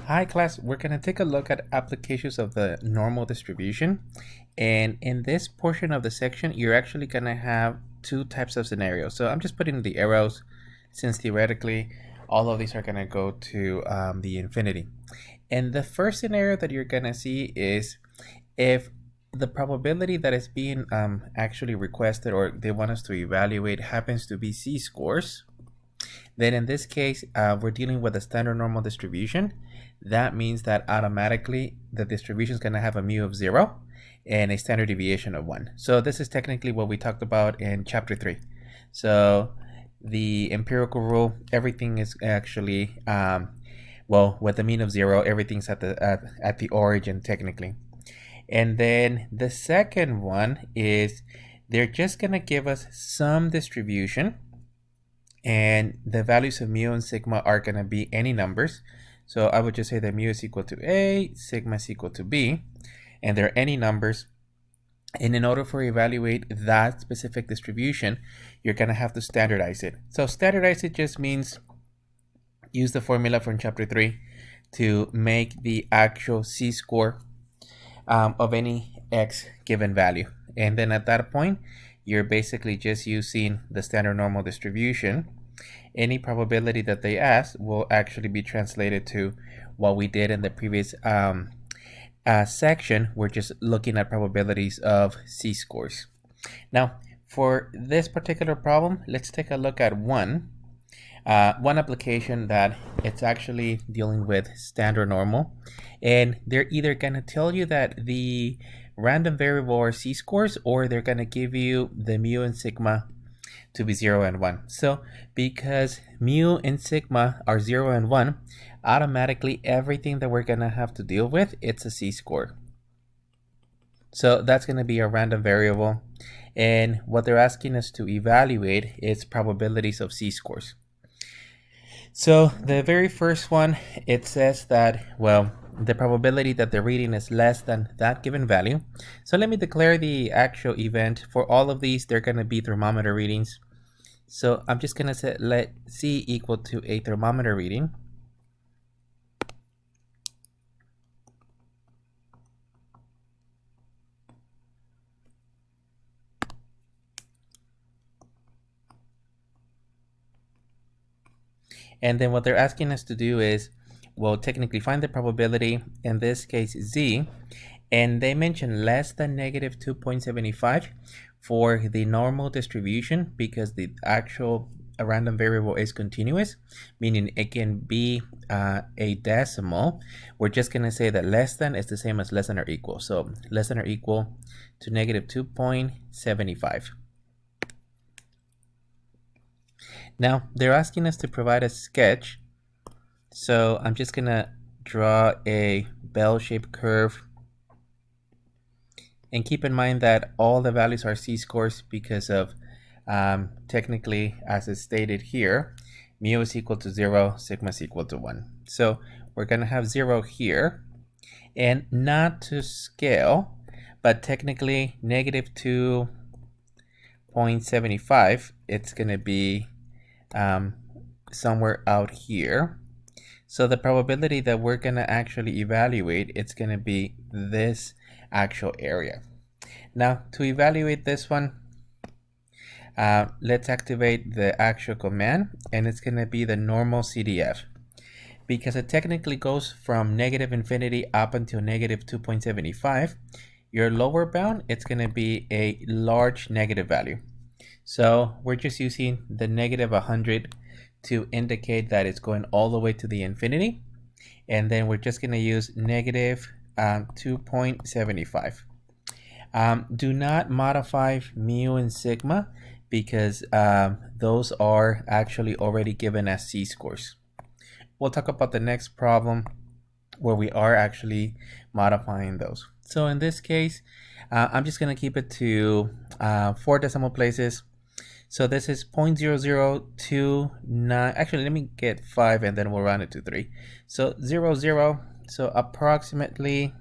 Hi class, we're going to take a look at applications of the normal distribution. And in this portion of the section, you're actually going to have two types of scenarios. So I'm just putting the arrows since theoretically all of these are going to go to the infinity. And the first scenario that you're going to see is if the probability that is being actually requested or they want us to evaluate happens to be z-scores, then in this case, we're dealing with a standard normal distribution. That means that automatically the distribution is going to have a mu of 0 and a standard deviation of 1. So this is technically what we talked about in chapter 3. So the empirical rule, everything is actually, well, with a mean of 0, everything's at the origin technically. And then the second one is they're just going to give us some distribution, and the values of mu and sigma are going to be any numbers. So I would just say that mu is equal to A, sigma is equal to B, and they're any numbers. And in order for evaluate that specific distribution, you're going to have to standardize it. So standardize it just means use the formula from chapter 3 to make the actual z-score of any x given value. And then at that point, you're basically just using the standard normal distribution. Any probability that they ask will actually be translated to what we did in the previous section. We're just looking at probabilities of z-scores. Now, for this particular problem, let's take a look at one application that it's actually dealing with standard normal, and they're either going to tell you that the random variable are z-scores, or they're going to give you the mu and sigma to be 0 and 1. So because mu and sigma are 0 and 1, automatically everything that we're going to have to deal with, it's a z-score. So that's going to be a random variable, and what they're asking us to evaluate is probabilities of z-scores. So the very first one, it says that, well, the probability that the reading is less than that given value. So let me declare the actual event. For all of these, they're going to be thermometer readings. So I'm just going to set let C equal to a thermometer reading. And then what they're asking us to do is, well, technically find the probability, in this case Z, and they mention less than negative 2.75 for the normal distribution because the actual random variable is continuous, meaning it can be a decimal. We're just going to say that less than is the same as less than or equal. So less than or equal to negative 2.75. Now they're asking us to provide a sketch. So I'm just going to draw a bell-shaped curve. And keep in mind that all the values are z-scores because of technically, as is stated here, mu is equal to 0, sigma is equal to 1. So we're going to have 0 here, and not to scale, but technically negative 2.75, it's going to be somewhere out here. So the probability that we're going to actually evaluate, it's going to be this actual area. Now to evaluate this one, let's activate the actual command, and it's going to be the normal CDF, because it technically goes from negative infinity up until negative 2.75. Your lower bound, it's going to be a large negative value. So we're just using the negative 100 to indicate that it's going all the way to the infinity. And then we're just going to use negative 2.75. Do not modify mu and sigma because those are actually already given as z-scores. We'll talk about the next problem where we are actually modifying those. So in this case, I'm just going to keep it to 4 decimal places. So this is 0.0029. Actually, let me get 5 and then we'll round it to 3. So 0, 0. So approximately,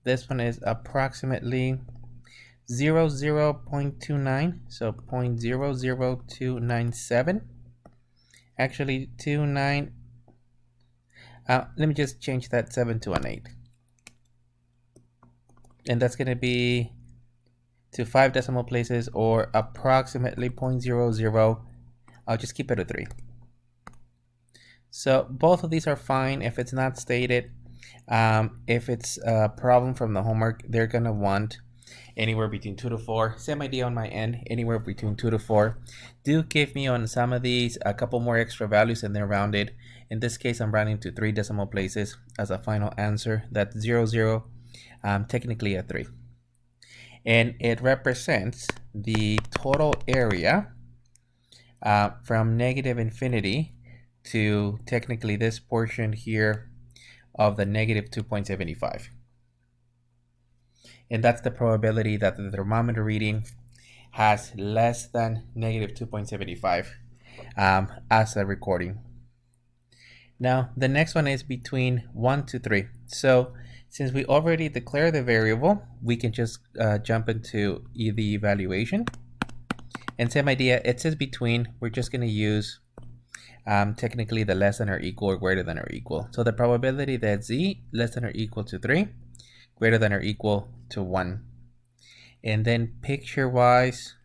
this one is approximately 0.29. So 0.00297. Actually, 2, 9. Let me just change that 7 to an 8. And that's going to be to 5 decimal places, or approximately 0.00. I'll just keep it a 3. So both of these are fine if it's not stated. If it's a problem from the homework, they're going to want anywhere between 2 to 4. Same idea on my end, anywhere between 2 to 4. Do give me on some of these a couple more extra values and they're rounded. In this case, I'm rounding to 3 decimal places as a final answer. That's 0, 0, technically a 3. And it represents the total area from negative infinity to technically this portion here of the negative 2.75. And that's the probability that the thermometer reading has less than negative 2.75 as a recording. Now, the next one is between 1 to 3. So since we already declared the variable, we can just jump into the evaluation. And same idea, it says between. We're just going to use technically the less than or equal or greater than or equal. So the probability that z less than or equal to 3, greater than or equal to 1. And then picture-wise,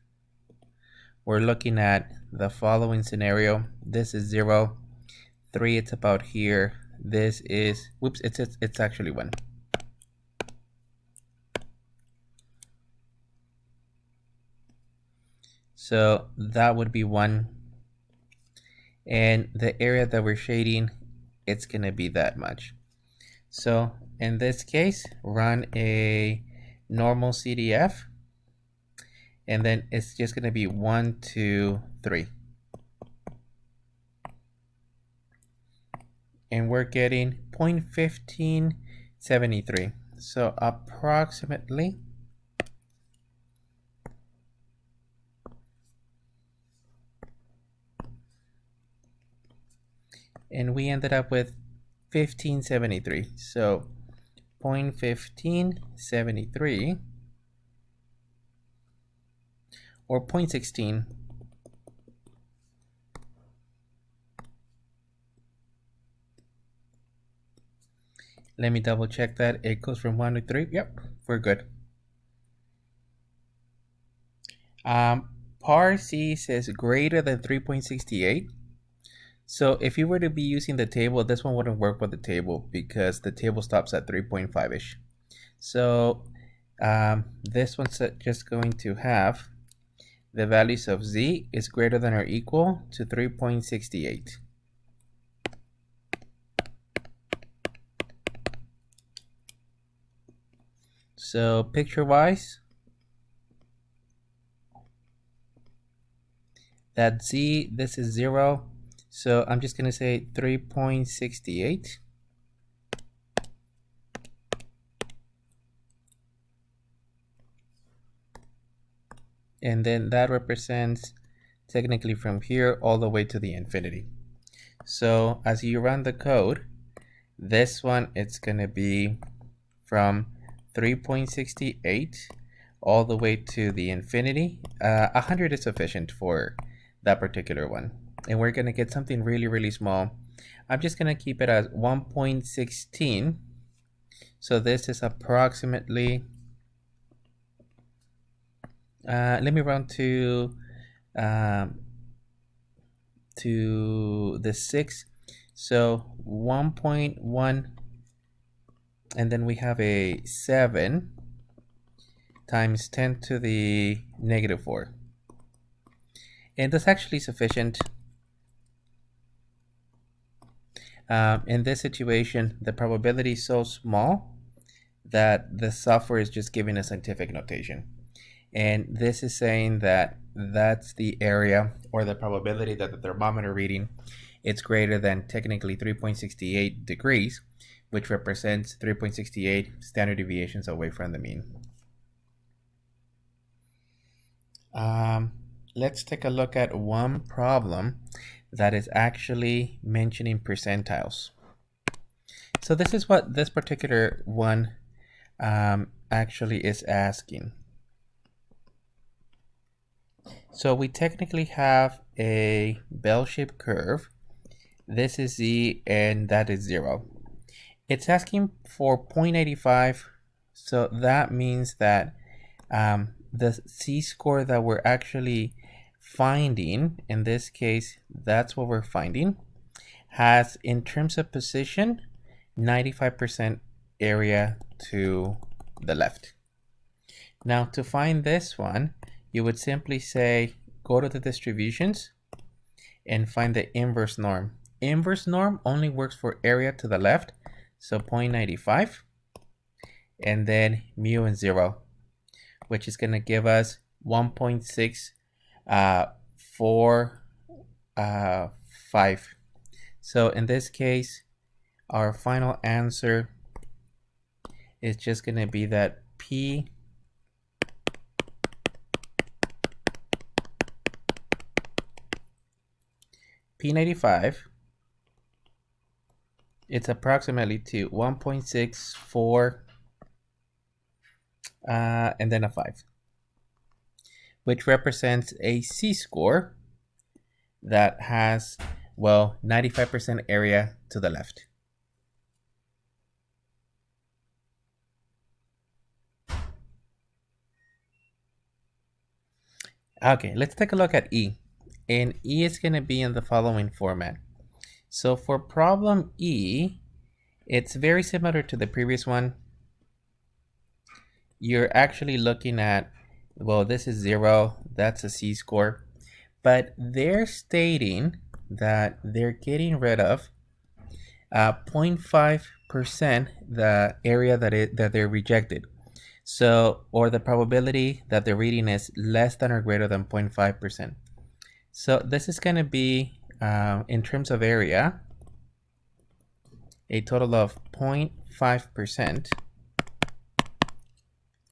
we're looking at the following scenario. This is 0. 3, it's about here. This is, whoops, it's actually 1. So that would be 1. And the area that we're shading, it's going to be that much. So in this case, run a normal CDF. And then it's just going to be 1, 2, 3. And we're getting 0.1573. So approximately and we ended up with 1573. So 0.1573 or 0.16. Let me double check that. It goes from 1 to 3. Yep, we're good. Par C says greater than 3.68. So if you were to be using the table, this one wouldn't work with the table because the table stops at 3.5-ish. So this one's just going to have the values of z is greater than or equal to 3.68. So picture-wise, that z, this is 0. So I'm just going to say 3.68. And then that represents technically from here all the way to the infinity. So as you run the code, this one, it's going to be from 3.68 all the way to the infinity. 100 is sufficient for that particular one. And we're going to get something really, really small. I'm just going to keep it as 1.16. So this is approximately, let me round to the 6. So 1.1, and then we have a 7 times 10 to the negative 4. And that's actually sufficient. In this situation, the probability is so small that the software is just giving a scientific notation. And this is saying that that's the area or the probability that the thermometer reading it's greater than technically 3.68 degrees, which represents 3.68 standard deviations away from the mean. Let's take a look at one problem that is actually mentioning percentiles. So this is what this particular one actually is asking. So we technically have a bell-shaped curve this is Z, and that is 0. It's asking for 0.85, so that means that the Z-score that we're actually finding, in this case, that's what we're finding, has, in terms of position, 95% area to the left. Now, to find this one, you would simply say, go to the distributions and find the inverse norm. Inverse norm only works for area to the left, so 0.95, and then mu and 0, which is going to give us 1.645. So in this case, our final answer is just going to be that P95, it's approximately to 1.64 and then a 5, which represents a Z-score that has, well, 95% area to the left. Okay, let's take a look at E. And E is going to be in the following format. So for problem E, it's very similar to the previous one. You're actually looking at, well, this is 0, that's a Z-score, but they're stating that they're getting rid of 0.5% the area that they're rejected. So, or the probability that the reading is less than or greater than 0.5%. So this is going to be, in terms of area, a total of 0.5%.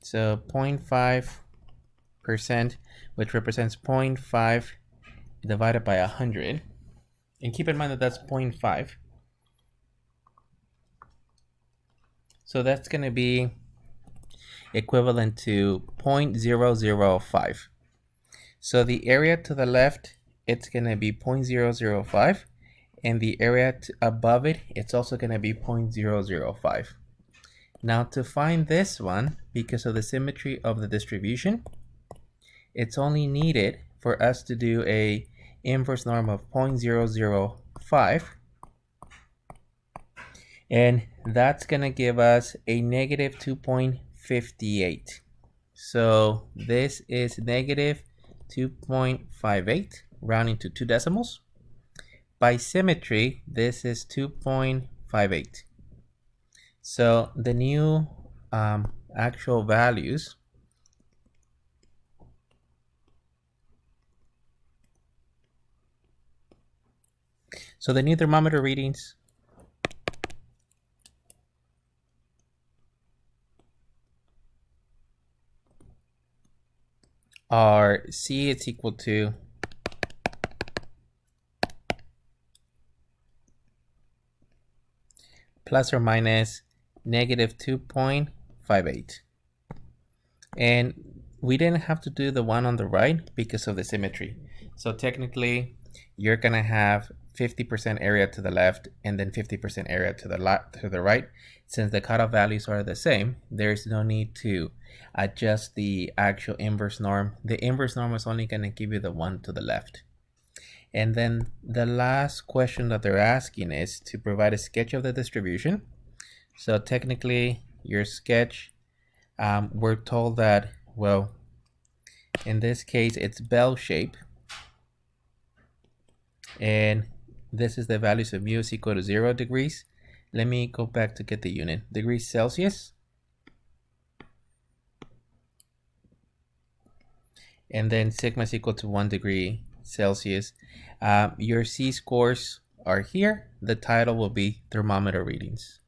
So 0.5%, which represents 0.5 divided by 100. And keep in mind that that's 0.5. So that's going to be equivalent to 0.005. So the area to the left, it's going to be 0.005, and the area above it, it's also going to be 0.005. Now to find this one, because of the symmetry of the distribution, it's only needed for us to do a inverse norm of 0.005, and that's going to give us a negative 2.58. So this is negative 2.58, rounding to 2 decimals. By symmetry, this is 2.58. So the new actual values so the new thermometer readings are C is equal to plus or minus negative 2.58. And we didn't have to do the one on the right because of the symmetry. So technically, you're going to have 50% area to the left and then 50% area to the right. Since the cutoff values are the same, there's no need to adjust the actual inverse norm. The inverse norm is only going to give you the one to the left. And then the last question that they're asking is to provide a sketch of the distribution. So technically, your sketch, we're told that, well, in this case, it's bell shape. And this is the values of mu is equal to 0 degrees. Let me go back to get the unit. Degrees Celsius. And then sigma is equal to 1 degree Celsius. Your Z-scores are here. The title will be thermometer readings.